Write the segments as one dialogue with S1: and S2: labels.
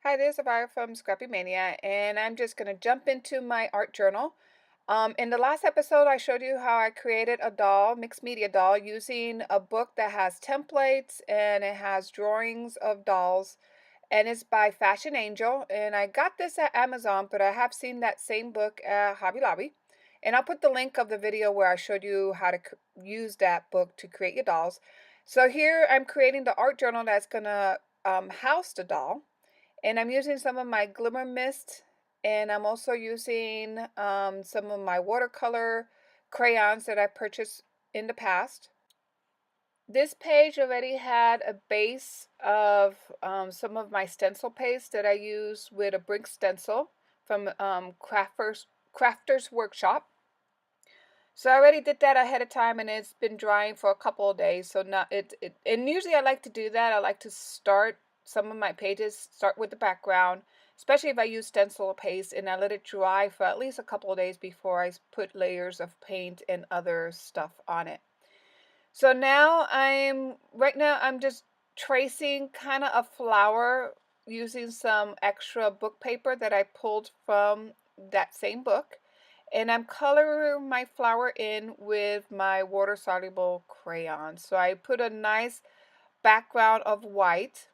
S1: Hi, this is Avira from Scrappy Mania, and I'm just going to jump into my art journal. In the last episode, I showed you how I created a doll, mixed media doll, using a book that has templates and it has drawings of dolls, and it's by Fashion Angel. And I got this at Amazon, but I have seen that same book at Hobby Lobby. And I'll put the link of the video where I showed you how to use that book to create your dolls. So here I'm creating the art journal that's going to house the doll. And I'm using some of my Glimmer Mist, and I'm also using some of my watercolor crayons that I purchased in the past. This page already had a base of some of my stencil paste that I use with a Brink stencil from Crafters Workshop. So I already did that ahead of time, and it's been drying for a couple of days. So now and usually I like to do that. I like to start some of my pages, start with the background, especially if I use stencil paste, and I let it dry for at least a couple of days before I put layers of paint and other stuff on it. So now right now I'm just tracing kind of a flower using some extra book paper that I pulled from that same book. And I'm coloring my flower in with my water-soluble crayon. So I put a nice background of white.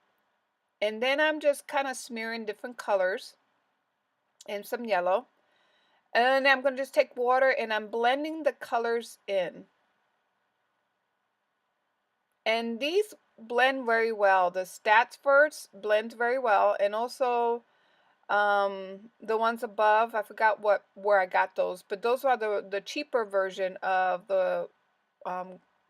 S1: And then I'm just kind of smearing different colors and some yellow. And I'm going to just take water and I'm blending the colors in. And these blend very well. The Stats First blend very well. And also the ones above, I forgot where I got those, but those are the cheaper version of the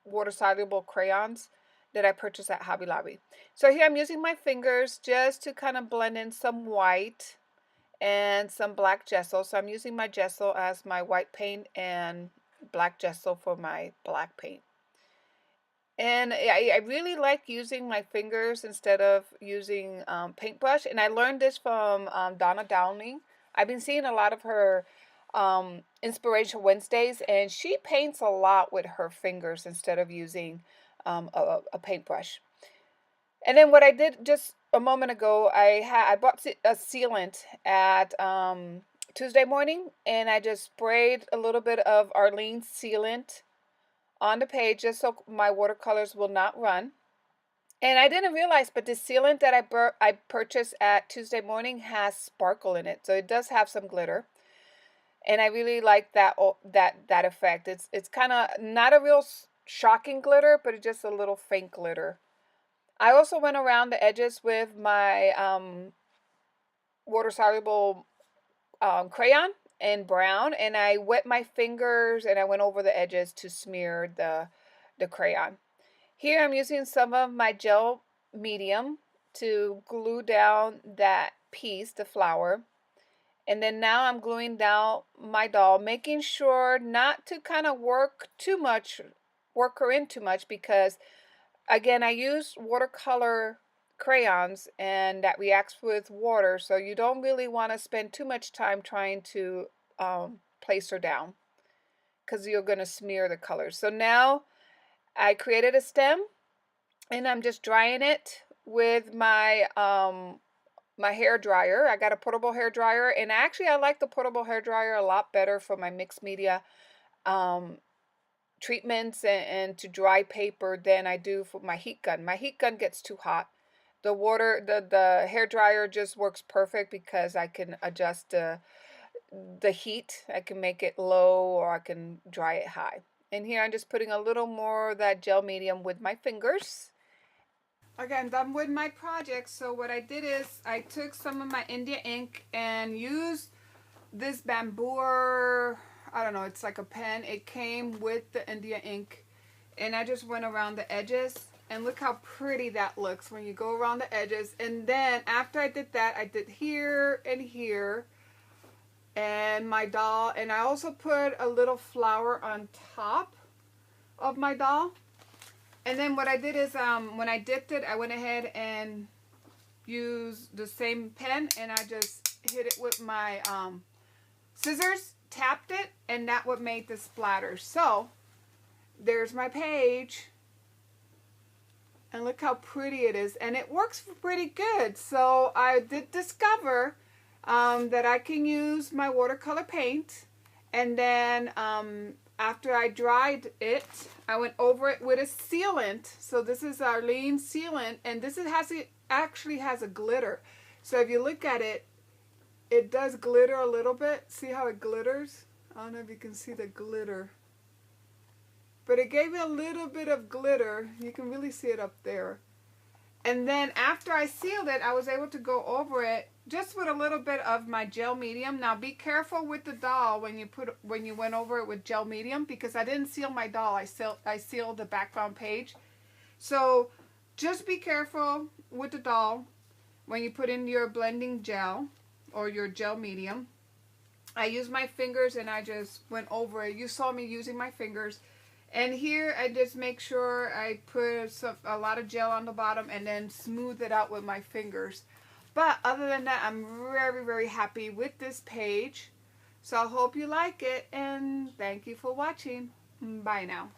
S1: water soluble crayons that I purchased at Hobby Lobby. So here I'm using my fingers just to kind of blend in some white and some black gesso. So I'm using my gesso as my white paint and black gesso for my black paint. And I really like using my fingers instead of using paintbrush. And I learned this from Donna Downing. I've been seeing a lot of her Inspiration Wednesdays, and she paints a lot with her fingers instead of using a paintbrush. And then what I did just a moment ago, I bought a sealant at Tuesday morning, and I just sprayed a little bit of Arlene's sealant on the page just so my watercolors will not run. And I didn't realize, but the sealant that I purchased at Tuesday morning has sparkle in it, so it does have some glitter. And I really like that effect. It's kind of not a real shocking glitter, but it's just a little faint glitter. I also went around the edges with my water soluble crayon and brown, and I wet my fingers and I went over the edges to smear the crayon. Here I'm using some of my gel medium to glue down that piece, the flower. And then now I'm gluing down my doll, making sure not to kind of work her in too much, because again, I use watercolor crayons and that reacts with water, so you don't really want to spend too much time trying to place her down, because you're going to smear the colors. So now I created a stem, and I'm just drying it with my my hair dryer. I got a portable hair dryer, and actually I like the portable hair dryer a lot better for my mixed media treatments and to dry paper than I do for my heat gun. My heat gun gets too hot. The hair dryer just works perfect because I can adjust the the heat. I can make it low or I can dry it high. And here I'm just putting a little more of that gel medium with my fingers. Okay, I'm done with my project. So what I did is I took some of my India ink and used this bamboo, I don't know, it's like a pen. It came with the India ink, and I just went around the edges, and look how pretty that looks when you go around the edges. And then after I did that, I did here and here and my doll, and I also put a little flower on top of my doll. And then what I did is when I dipped it, I went ahead and used the same pen, and I just hit it with my scissors, tapped it, and that what made the splatter. So there's my page, and look how pretty it is, and it works pretty good. So I did discover that I can use my watercolor paint, and then after I dried it, I went over it with a sealant. So this is Arlene sealant, and this actually has a glitter. So if you look at it, it does glitter a little bit. See how it glitters? I don't know if you can see the glitter. But it gave me a little bit of glitter. You can really see it up there. And then after I sealed it, I was able to go over it just with a little bit of my gel medium. Now be careful with the doll when you went over it with gel medium, because I didn't seal my doll. I sealed the background page. So just be careful with the doll when you put in your blending gel or your gel medium. I used my fingers and I just went over it. You saw me using my fingers. And here I just make sure I put a lot of gel on the bottom and then smooth it out with my fingers. But other than that, I'm very, very happy with this page. So I hope you like it, and thank you for watching. Bye now.